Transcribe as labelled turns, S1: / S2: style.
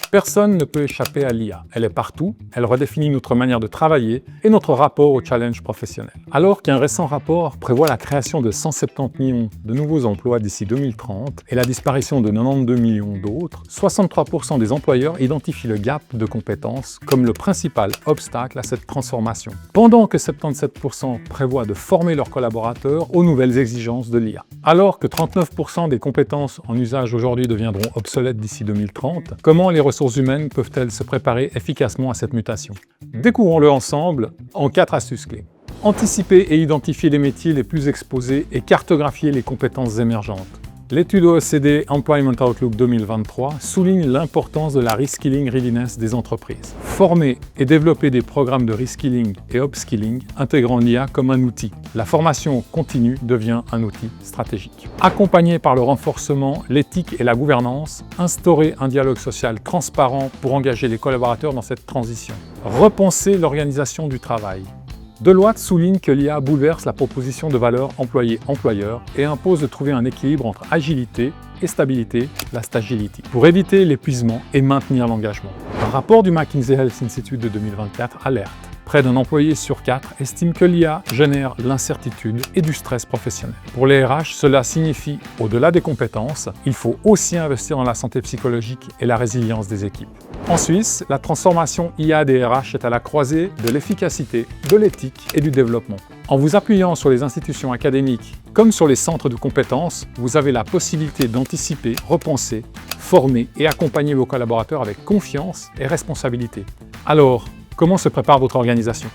S1: Personne ne peut échapper à l'IA. Elle est partout, elle redéfinit notre manière de travailler et notre rapport au challenge professionnel. Alors qu'un récent rapport prévoit la création de 170 millions de nouveaux emplois d'ici 2030 et la disparition de 92 millions d'autres, 63% des employeurs identifient le gap de compétences comme le principal obstacle à cette transformation. Pendant que 77% prévoient de former leurs collaborateurs aux nouvelles exigences de l'IA. Alors que 39% des compétences en usage aujourd'hui deviendront obsolètes d'ici 2030, comment les ressources humaines peuvent-elles se préparer efficacement à cette mutation? Découvrons-le ensemble en 4 astuces clés. Anticiper et identifier les métiers les plus exposés et cartographier les compétences émergentes. L'étude OECD Employment Outlook 2023 souligne l'importance de la reskilling readiness des entreprises. Former et développer des programmes de reskilling et upskilling intégrant l'IA comme un outil. La formation continue devient un outil stratégique. Accompagné par le renforcement, l'éthique et la gouvernance, instaurer un dialogue social transparent pour engager les collaborateurs dans cette transition. Repenser l'organisation du travail. Deloitte souligne que l'IA bouleverse la proposition de valeur employé-employeur et impose de trouver un équilibre entre agilité et stabilité, la stagility, pour éviter l'épuisement et maintenir l'engagement. Un rapport du McKinsey Health Institute de 2024 alerte. Près d'un employé sur 4 estime que l'IA génère l'incertitude et du stress professionnel. Pour les RH, cela signifie, au-delà des compétences, il faut aussi investir dans la santé psychologique et la résilience des équipes. En Suisse, la transformation IA des RH est à la croisée de l'efficacité, de l'éthique et du développement. En vous appuyant sur les institutions académiques comme sur les centres de compétences, vous avez la possibilité d'anticiper, repenser, former et accompagner vos collaborateurs avec confiance et responsabilité. Alors, comment se prépare votre organisation ?